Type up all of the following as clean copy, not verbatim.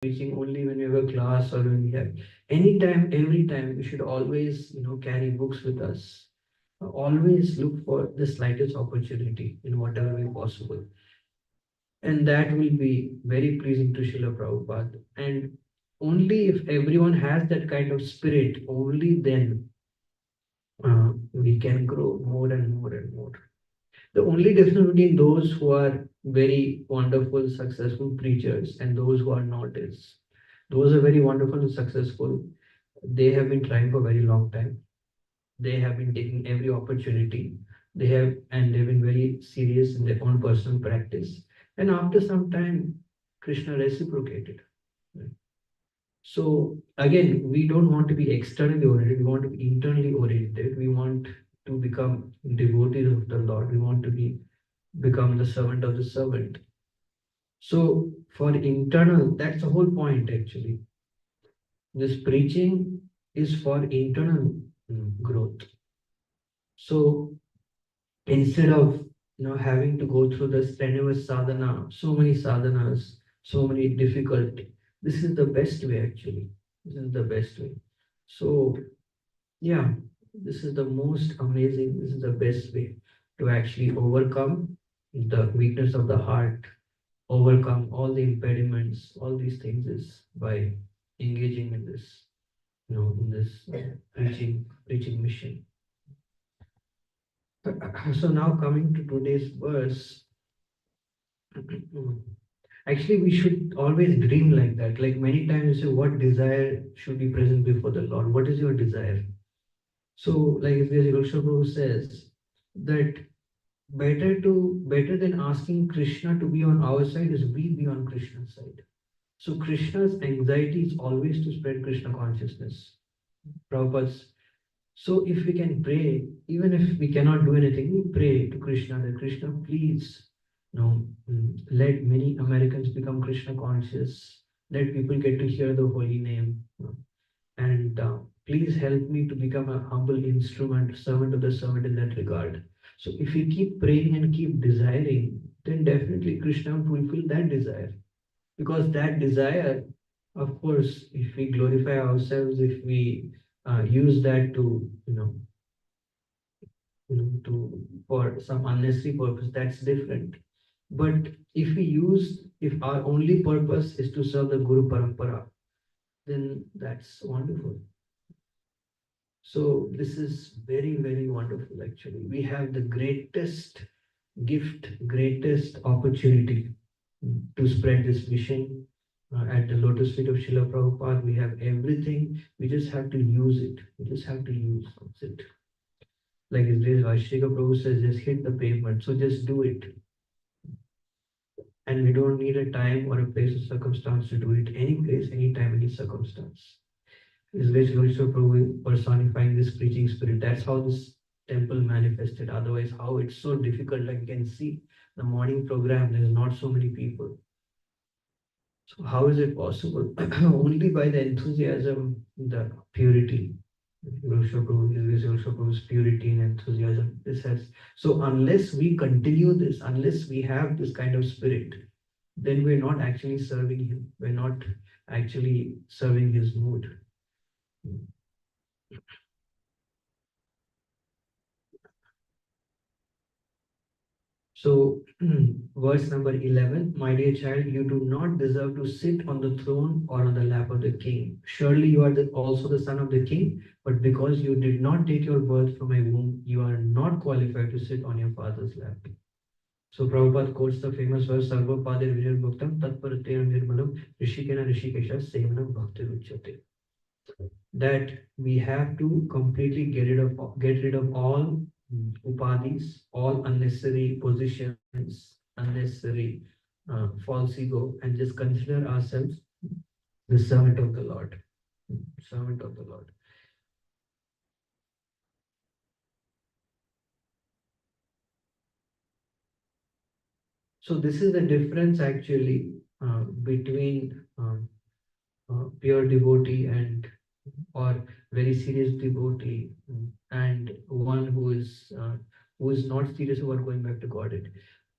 preaching only when we have a class or when we have anytime, every time. We should always, carry books with us. Always look for the slightest opportunity in whatever way possible. And that will be very pleasing to Srila Prabhupada. And only if everyone has that kind of spirit, only then we can grow more and more and more. The only difference between those who are very wonderful, successful preachers and those who are not is those are very wonderful and successful. They have been trying for a very long time. They have been taking every opportunity. They've been very serious in their own personal practice. And after some time, Krishna reciprocated. Right? So again, we don't want to be externally oriented. We want to be internally oriented. We want to become devotees of the Lord. We want to become the servant of the servant. So for internal, that's the whole point actually. This preaching is for internal growth. So instead of having to go through the strenuous sadhana, so many sadhanas, so many difficulty, this is the best way actually. This is the best way. So yeah, this is the most amazing, this is the best way to actually overcome the weakness of the heart, overcome all the impediments, all these things is by engaging in this, in this preaching mission. So now coming to today's verse, actually we should always dream like that. Like many times you say, what desire should be present before the Lord? What is your desire? So like if there's Prabhu says that better than asking Krishna to be on our side is we be on Krishna's side. So Krishna's anxiety is always to spread Krishna consciousness. Prabhupada's. So if we can pray, even if we cannot do anything, we pray to Krishna that Krishna, please, let many Americans become Krishna conscious. Let people get to hear the holy name. And please help me to become a humble instrument, servant of the servant in that regard. So if we keep praying and keep desiring, then definitely Krishna will fulfill that desire. Because that desire, of course, if we glorify ourselves, if we use that to, to for some unnecessary purpose, that's different. But if our only purpose is to serve the Guru Parampara, then that's wonderful. So this is very, very wonderful actually. We have the greatest gift, greatest opportunity to spread this mission. At the lotus feet of Srila Prabhupada, we have everything. We just have to use it. We just have to use it. Like his days, Vashrika Prabhu says, just hit the pavement. So just do it. And we don't need a time or a place or circumstance to do it. Any place, any time, any circumstance. His days, Vashrika Prabhu personifying this preaching spirit. That's how this temple manifested. Otherwise, how it's so difficult. Like you can see the morning program, there's not so many people. So how is it possible? Only by the enthusiasm, the purity. Prabhu's purity and enthusiasm. This has so unless we continue this, unless we have this kind of spirit, then we're not actually serving him. We're not actually serving his mood. So, verse number 11, my dear child, you do not deserve to sit on the throne or on the lap of the king. Surely you are also the son of the king, but because you did not take your birth from a womb, you are not qualified to sit on your father's lap. So, Prabhupada quotes the famous verse, Sarva Padir Vijay Bhaktam, Tatparatena Nirmalam, Rishikena Rishikesha, Sevanam Bhakti Ruchate. That we have to completely get rid of all upadhis, all unnecessary positions, unnecessary false ego, and just consider ourselves the servant of the Lord. Servant of the Lord. So this is the difference actually between pure devotee and or very serious devotee and one who is not serious about going back to Godhead.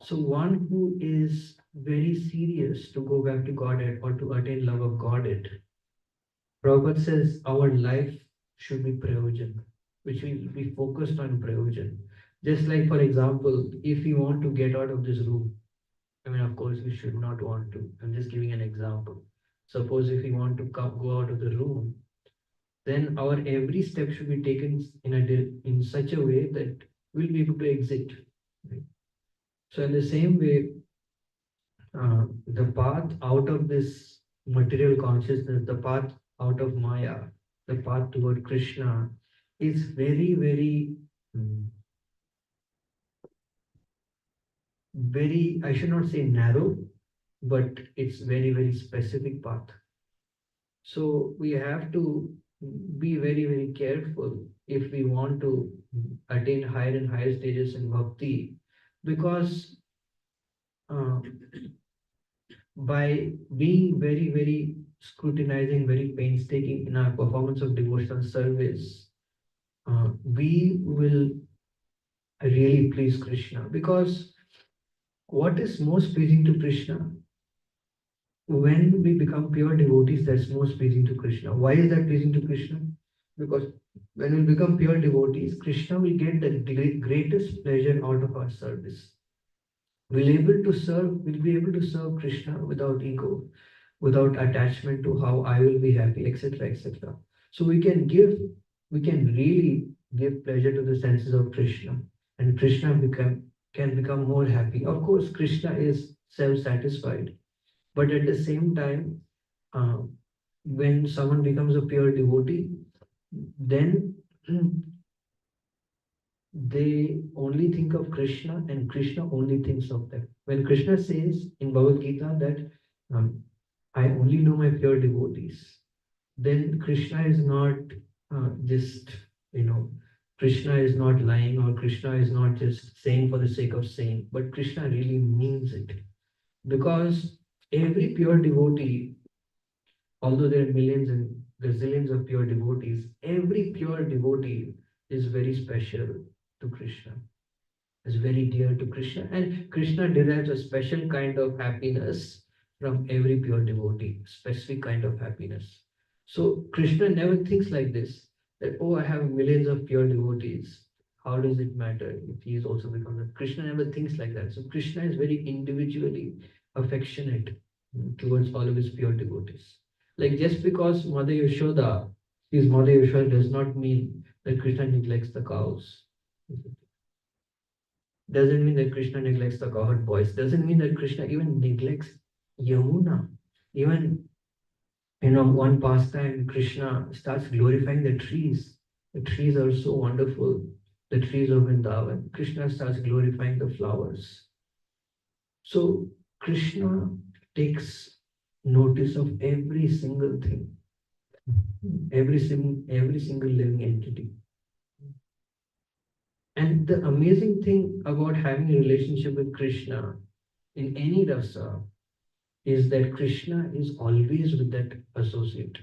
So one who is very serious to go back to Godhead or to attain love of Godhead, Prabhupada says our life should be prayojan, which means be focused on prayojan. Just like, for example, if we want to get out of this room, I mean, of course, we should not want to. I'm just giving an example. Suppose if we want to go out of the room, then our every step should be taken in such a way that we'll be able to exit. Right? So in the same way, the path out of this material consciousness, the path out of Maya, the path toward Krishna is very, very, mm, very, I should not say narrow, but it's very, very specific path. So we have to be very, very careful if we want to attain higher and higher stages in bhakti, because uh, by being very, very scrutinizing, very painstaking in our performance of devotional service, we will really please Krishna. Because what is most pleasing to Krishna? When we become pure devotees, that's most pleasing to Krishna. Why is that pleasing to Krishna? Because when we become pure devotees, Krishna will get the greatest pleasure out of our service. We'll be able to serve Krishna without ego, without attachment to how I will be happy, etc., etc. So we can really give pleasure to the senses of Krishna, and Krishna can become more happy. Of course, Krishna is self-satisfied, but at the same time, uh, when someone becomes a pure devotee, then they only think of Krishna and Krishna only thinks of them. When Krishna says in Bhagavad Gita that I only know my pure devotees, then Krishna is not just, you know, Krishna is not lying, or Krishna is not just saying for the sake of saying, but Krishna really means it. Because every pure devotee, although there are millions and gazillions of pure devotees, every pure devotee is very special to Krishna, is very dear to Krishna, and Krishna derives a special kind of happiness from every pure devotee, specific kind of happiness. So Krishna never thinks like this, that oh, I have millions of pure devotees. How does it matter if he is also becomes a Krishna never thinks like that. So Krishna is very individually affectionate towards all of his pure devotees. Like just because Mother Yashoda is Mother Yashoda does not mean that Krishna neglects the cows. Doesn't mean that Krishna neglects the cowherd boys. Doesn't mean that Krishna even neglects Yamuna. Even, one pastime, Krishna starts glorifying the trees. The trees are so wonderful. The trees of Vrindavan. Krishna starts glorifying the flowers. So Krishna takes notice of every single thing, every single living entity. And the amazing thing about having a relationship with Krishna in any rasa is that Krishna is always with that associate.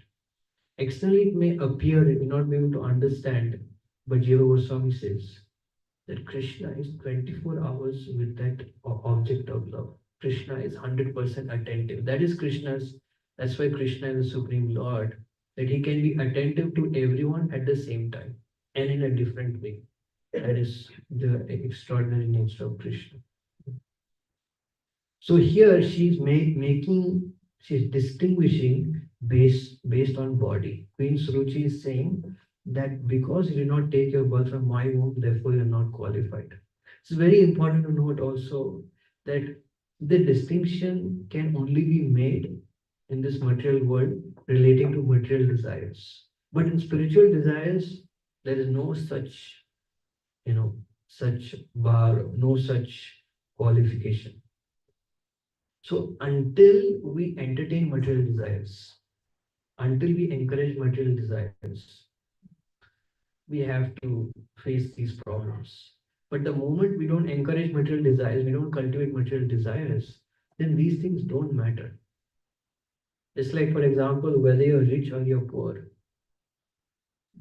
Externally, it may appear you may not be able to understand, but Jiva Goswami says that Krishna is 24 hours with that object of love. Krishna is 100% attentive. That's why Krishna is the Supreme Lord, that he can be attentive to everyone at the same time and in a different way. That is the extraordinary nature of Krishna. So here she's distinguishing based on body. Queen Suruchi is saying that because you did not take your birth from my womb, therefore you're not qualified. It's very important to note also that the distinction can only be made in this material world relating to material desires. But in spiritual desires, there is no such, such bar, no such qualification. So until we entertain material desires, until we encourage material desires, we have to face these problems. But the moment we don't encourage material desires, we don't cultivate material desires, then these things don't matter. It's like, for example, whether you're rich or you're poor,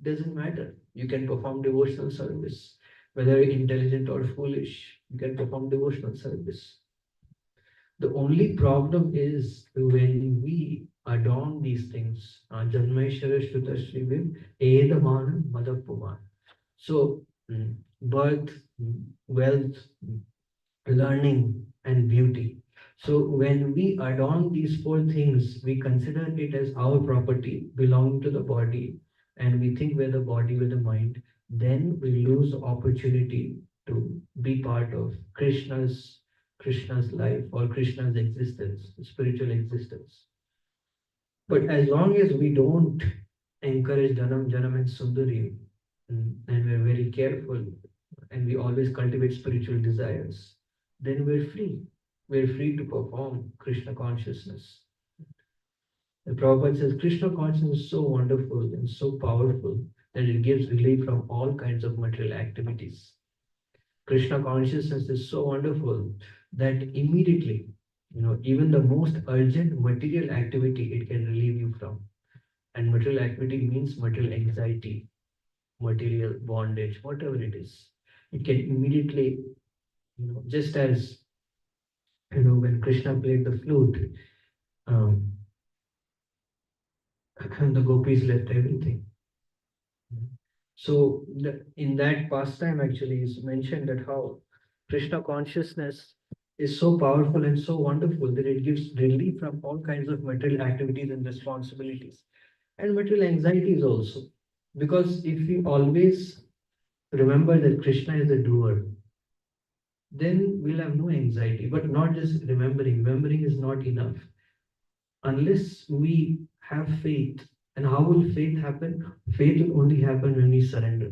doesn't matter. You can perform devotional service. whether intelligent or foolish, you can perform devotional service. The only problem is when we adorn these things. Janmeshwara Shrutasri with Edamana Madapuman. So, birth, wealth, learning, and beauty. So, when we adorn these four things, we consider it as our property belonging to the body, and we think we're the body with the mind, then we lose the opportunity to be part of Krishna's life or Krishna's existence, spiritual existence. But as long as we don't encourage Dhanam, Janam, and Sundari, and we're very careful, and we always cultivate spiritual desires, then we're free. We're free to perform Krishna consciousness. The Prabhupada says Krishna consciousness is so wonderful and so powerful that it gives relief from all kinds of material activities. Krishna consciousness is so wonderful that immediately, even the most urgent material activity it can relieve you from. And material activity means material anxiety, material bondage, whatever it is. It can immediately, just as, when Krishna played the flute, um, the gopis left everything. So in that pastime actually is mentioned that how Krishna consciousness is so powerful and so wonderful that it gives relief from all kinds of material activities and responsibilities and material anxieties also. Because if we always remember that Krishna is the doer, then we'll have no anxiety. But not just remembering. Remembering is not enough. Unless we have faith. And how will faith happen? Faith will only happen when we surrender.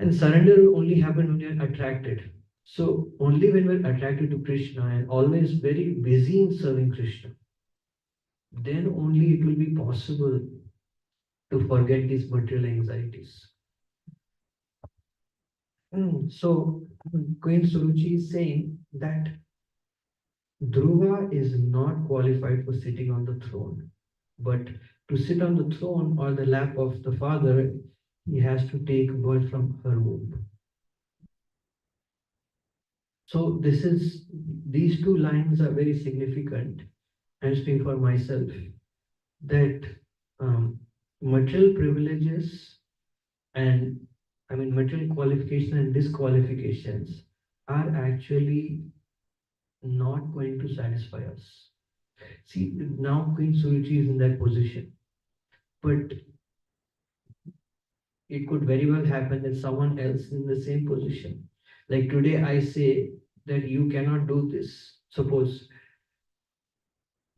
And surrender will only happen when you're attracted. So only when we're attracted to Krishna and always very busy in serving Krishna, then only it will be possible to forget these material anxieties. So Queen Suruchi is saying that Dhruva is not qualified for sitting on the throne, but to sit on the throne or the lap of the father, he has to take birth from her womb. So these two lines are very significant. I'm speaking for myself that material privileges and material qualifications and disqualifications are actually not going to satisfy us. See, now Queen Suruchi is in that position, but it could very well happen that someone else in the same position. Like today, I say that you cannot do this. Suppose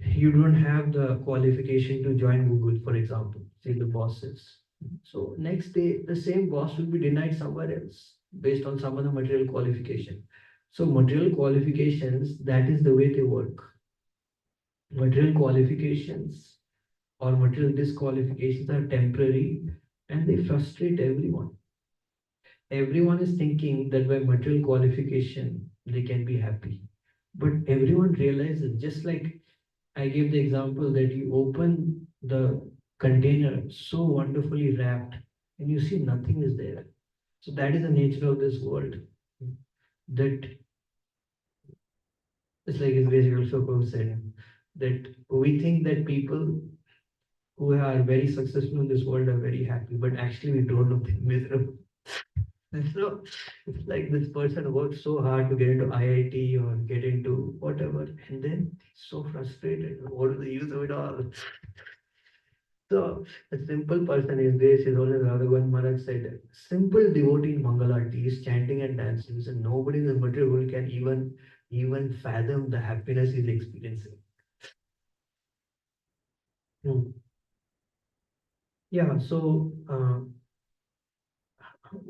you don't have the qualification to join Google, for example, say the bosses. So next day, the same boss will be denied somewhere else based on some other material qualification. So material qualifications, that is the way they work. Material qualifications or material disqualifications are temporary and they frustrate everyone. Everyone is thinking that by material qualification, they can be happy. But everyone realizes, just like I gave the example that you open the container so wonderfully wrapped and you see nothing is there. So that is the nature of this world. That it's like it's basically Prabhu said that we think that people who are very successful in this world are very happy, but actually we don't know they're miserable. So it's like this person worked so hard to get into IIT or get into whatever, and then so frustrated. What is the use of it all? So a simple person is this, is only Raghavan Maharaj said, simple devotee in Mangalarti is chanting and dancing, and nobody in the material world can even fathom the happiness he's experiencing. Hmm. Yeah, so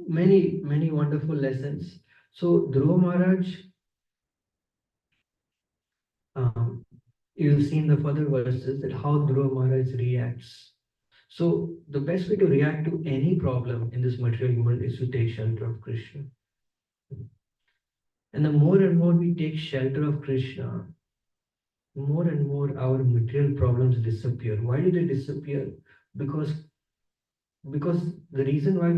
many wonderful lessons. So Dhruva Maharaj, um, you'll see in the further verses that how Dhruva Maharaj reacts. So the best way to react to any problem in this material world is to take shelter of Krishna. And the more and more we take shelter of Krishna, more and more our material problems disappear. Why do they disappear? Because because the reason why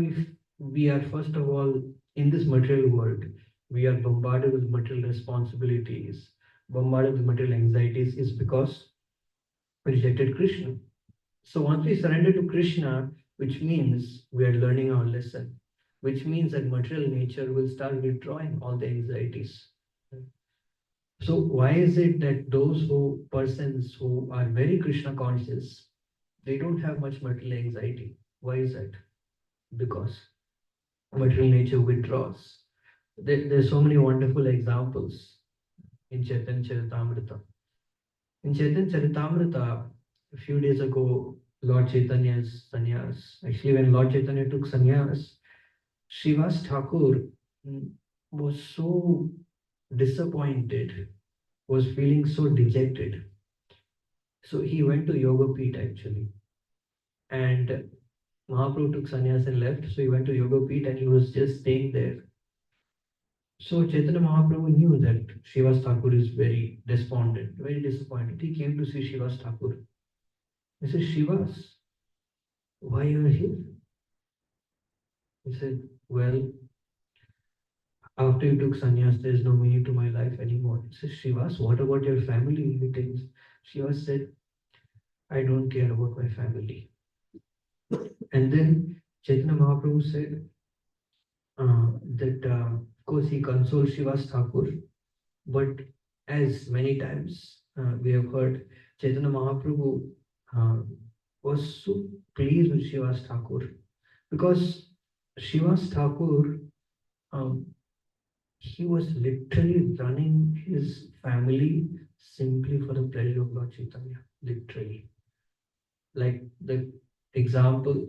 we are first of all in this material world, we are bombarded with material responsibilities, bombarded with material anxieties, is because we rejected Krishna. So once we surrender to Krishna, which means we are learning our lesson, which means that material nature will start withdrawing all the anxieties. So why is it that those who persons who are very Krishna conscious, they don't have much material anxiety? Why is that? Because material nature withdraws. There's so many wonderful examples in Chaitanya Charitamrita. In Chaitanya Charitamrita, a few days ago, Lord Chaitanya's sannyas. Actually, when Lord Chaitanya took sannyas, Srivas Thakur mm, was so disappointed, was feeling so dejected. So he went to Yoga Peeth actually. And Mahaprabhu took sannyas and left. So he went to Yoga Peeth and he was just staying there. So Chaitanya Mahaprabhu knew that Srivas Thakur is very despondent, very disappointed. He came to see Srivas Thakur. He said, Srivas, why you are here? He said, well, after you took sannyas, there is no meaning to my life anymore. He said, Srivas, what about your family? He thinks. Srivas said, I don't care about my family. And then Chaitanya Mahaprabhu said that, of course, he consoled Srivas Thakur, but as many times we have heard, Chaitanya Mahaprabhu uh, was so pleased with Srivas Thakur because Srivas Thakur, um, he was literally running his family simply for the pleasure of Lord Chaitanya, literally. Like the example,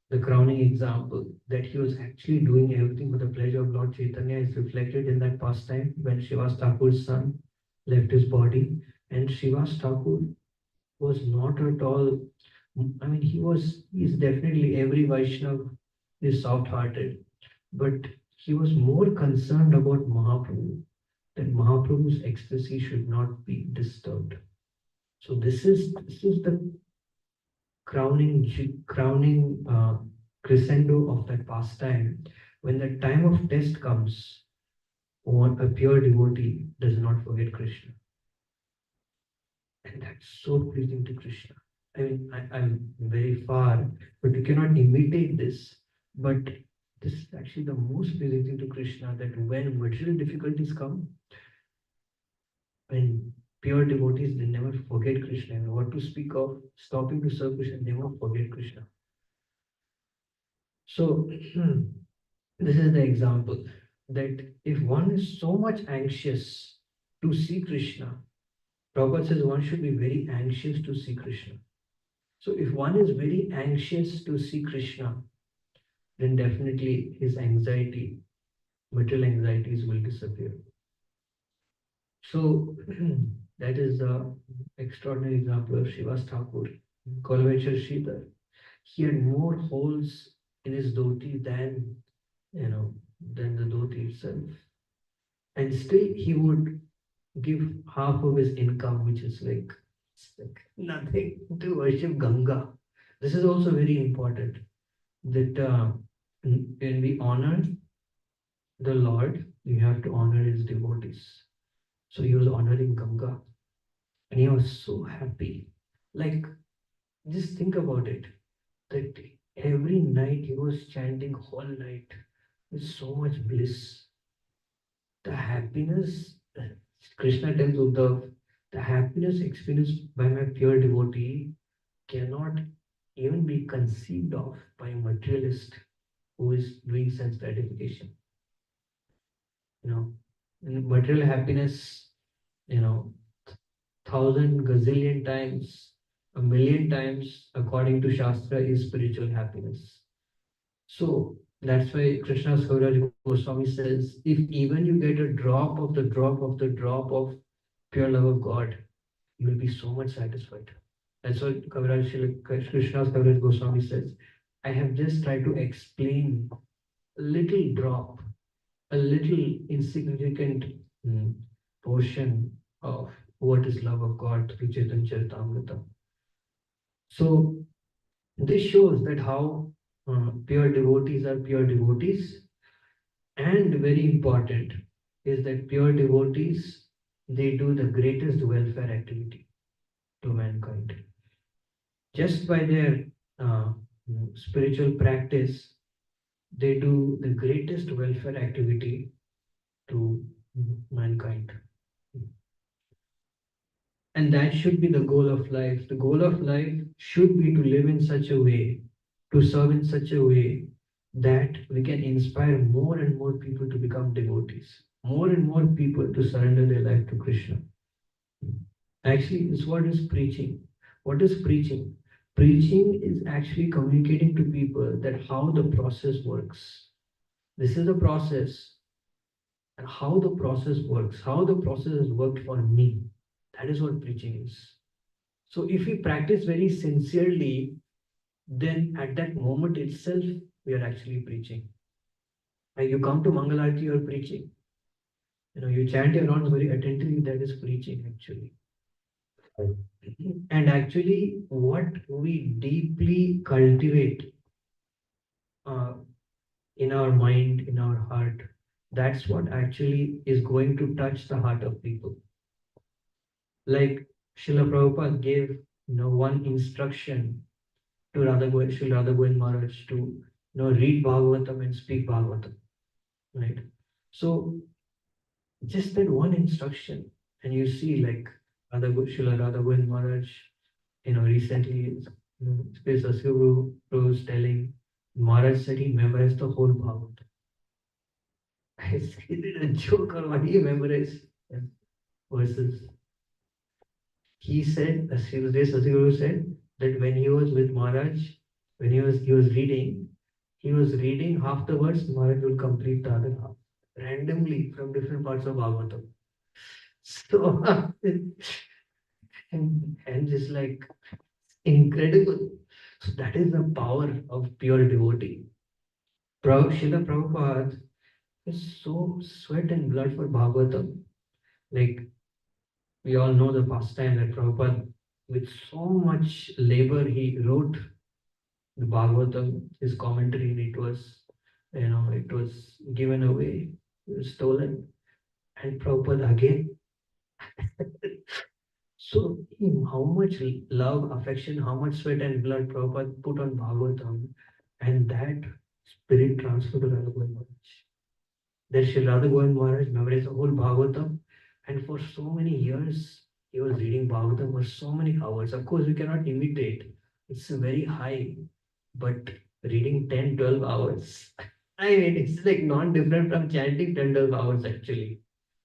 the crowning example, that he was actually doing everything for the pleasure of Lord Chaitanya is reflected in that pastime when Srivas Thakur's son left his body. And Srivas Thakur was not at all, I mean, he's definitely every Vaishnav is soft hearted, but he was more concerned about Mahaprabhu, that Mahaprabhu's ecstasy should not be disturbed. So this is the crowning crescendo of that pastime. When the time of test comes, one a pure devotee does not forget Krishna, and that's so pleasing to Krishna. I mean, I'm very far, but you cannot imitate this. But this is actually the most pleasing thing to Krishna, that when material difficulties come, when pure devotees, they never forget Krishna. And what to speak of stopping to serve Krishna, they won't forget Krishna. So this is the example that if one is so much anxious to see Krishna, Prabhupada says one should be very anxious to see Krishna. So if one is very anxious to see Krishna, then definitely his anxiety, material anxieties will disappear. So that is the extraordinary example of Srivas Thakur, Kolvechar Sridhar. He had more holes in his dhoti than the dhoti itself. And still he would give half of his income, which is like nothing, to worship Ganga. This is also very important that when we honor the Lord, we have to honor his devotees. So he was honoring Ganga and he was so happy. Like, just think about it, that every night he was chanting whole night with so much bliss. The happiness, Krishna tells Uddhav, the happiness experienced by my pure devotee cannot even be conceived of by a materialist who is doing sense gratification. And material happiness, you know, thousand gazillion times, a million times, according to Shastra, is spiritual happiness. So that's why Krishna's Kaviraj Goswami says, if even you get a drop of the drop of the drop of pure love of God, you will be so much satisfied. That's what Krishna's Kaviraj Goswami says. I have just tried to explain a little drop, a little insignificant portion of what is love of God through Chaitanya Charitamrita. So this shows that how Pure devotees are pure devotees. And very important is that pure devotees, they do the greatest welfare activity to mankind. Just by their uh, spiritual practice, they do the greatest welfare activity to mankind. And that should be the goal of life. The goal of life should be to live in such a way, to serve in such a way that we can inspire more and more people to become devotees, more and more people to surrender their life to Krishna. Actually, this what is preaching. What is preaching? Preaching is actually communicating to people that how the process works. This is the process, and how the process works, how the process has worked for me. That is what preaching is. So if we practice very sincerely, then at that moment itself, we are actually preaching. Like you come to Mangalarti, you are preaching. You chant your rounds very attentively, that is preaching actually. And actually, what we deeply cultivate uh, in our mind, in our heart, that's what actually is going to touch the heart of people. Like Srila Prabhupada gave, one instruction to Srila Radha Govind Maharaj to, read Bhagavatam and speak Bhagavatam, right? So just that one instruction, and you see like Srila Radha Govind Maharaj, recently, Space Asguru was telling, Maharaj said he memorized the whole Bhagavatam. I said, is it a joke or what? He memorized verses. He said, Sri Sadhguru said that when he was with Maharaj, when he was reading half the words, Maharaj will complete the other half randomly from different parts of Bhagavatam. So and just like incredible. So that is the power of pure devotee. Srila Prabhupada is so sweat and blood for Bhagavatam. Like we all know the pastime that Prabhupada, with so much labor, he wrote the Bhagavatam, his commentary, and it was given away, it was stolen, and Prabhupada again. So, how much love, affection, how much sweat and blood Prabhupada put on Bhagavatam, and that spirit transferred to Radha Govind Maharaj. That Sri Radha Govind Maharaj memorized the whole Bhagavatam, and for so many years he was reading Bhagavatam for so many hours. Of course, we cannot imitate, it's very high, but reading 10, 12 hours. I mean, it's like non different from chanting 10, 12 hours actually,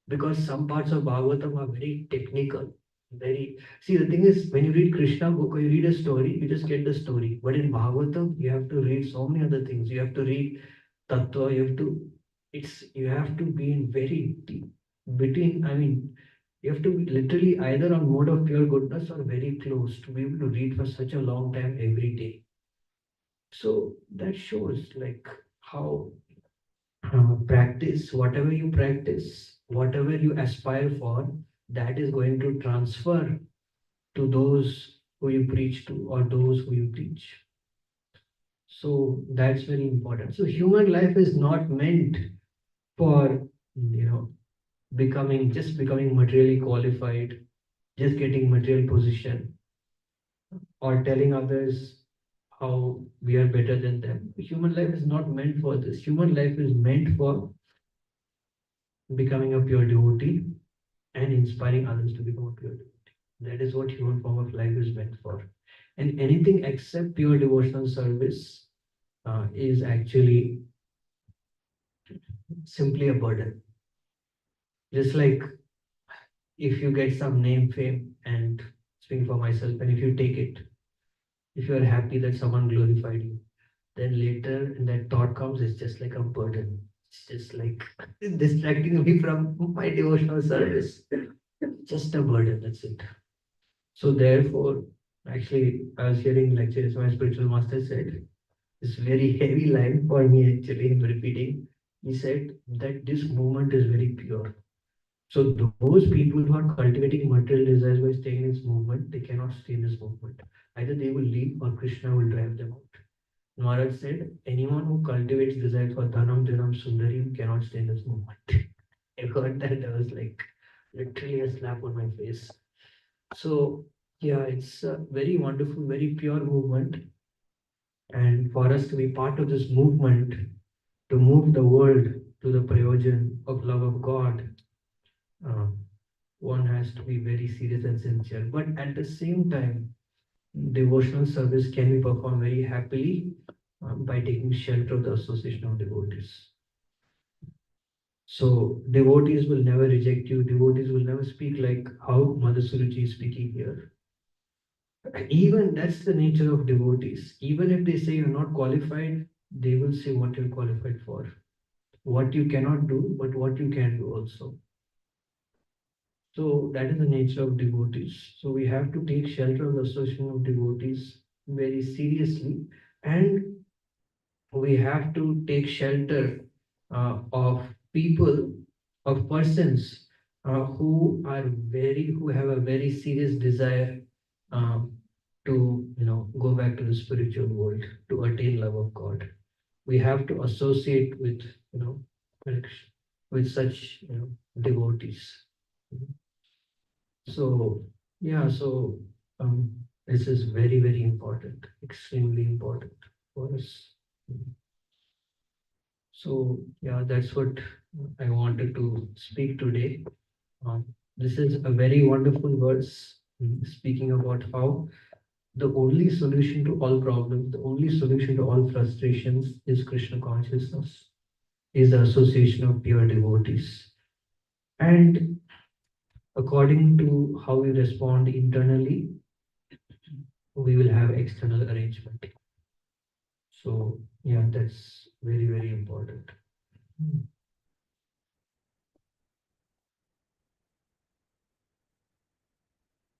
because some parts of Bhagavatam are very technical. Very see, the thing is, when you read Krishna book or you read a story, you just get the story. But in Bhagavatam, you have to read so many other things. You have to read tattva, you have to be in very deep between. I mean, you have to be literally either on mode of pure goodness or very close to be able to read for such a long time every day. So that shows like how practice, whatever you aspire for, that is going to transfer to those who you preach to or those who you teach. So that's very important. So human life is not meant for, becoming materially qualified, just getting material position, or telling others how we are better than them. Human life is not meant for this. Human life is meant for becoming a pure devotee and inspiring others to become a pure devotee. That is what human form of life is meant for. And anything except pure devotional service is actually simply a burden. Just like if you get some name, fame, and speaking for myself, and if you take it, if you are happy that someone glorified you, then later and that thought comes, it's just like a burden. It's just like distracting me from my devotional service. Just a burden, that's it. So therefore, actually, I was hearing lectures, my spiritual master said, this very heavy line for me actually in repeating. He said that this movement is very pure. So those people who are cultivating material desires by staying in this movement, they cannot stay in this movement. Either they will leave or Krishna will drive them out. Maharaj said, anyone who cultivates desire for Dhanam, Janam, Sundarim cannot stay in this movement. I heard that, I was like, literally a slap on my face. So, yeah, it's a very wonderful, very pure movement. And for us to be part of this movement, to move the world to the prayojan of love of God, uh, one has to be very serious and sincere. But at the same time, devotional service can be performed very happily by taking shelter of the association of devotees. So devotees will never reject you. Devotees will never speak like how Madhusuraji is speaking here. Even that's the nature of devotees. Even if they say you're not qualified, they will say what you're qualified for. What you cannot do, but what you can do also. So that is the nature of devotees. So we have to take shelter of the association of devotees very seriously, and we have to take shelter of people, of persons who have a very serious desire um, to go back to the spiritual world, to attain love of God. We have to associate with like, with such devotees. So yeah, so this is very, very important, extremely important for us. So yeah, that's what I wanted to speak today. Um, this is a very wonderful verse speaking about how the only solution to all problems, the only solution to all frustrations is Krishna consciousness, is the association of pure devotees. And according to how we respond internally, we will have external arrangement. So yeah, that's very, very important.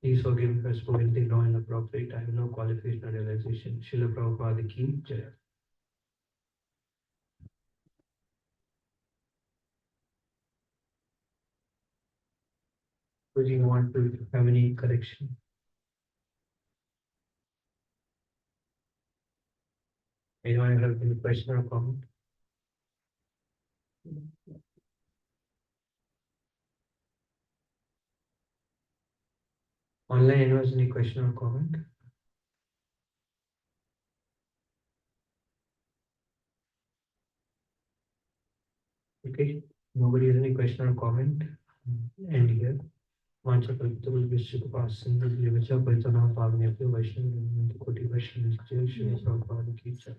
Please forgive me for spoken the law in appropriate time, no qualification or realization. Srila Prabhupada ki jai. Would you want to have any correction? Anyone have any question or comment? Online, anyone has any question or comment? Okay, nobody has any question or comment. And here, Mancha Kalpitable Vishwapasana, Vivacha Paitana Pavani, Vaishnav, Koti Vaishnav, Jai Shri Prabhupada ki jai.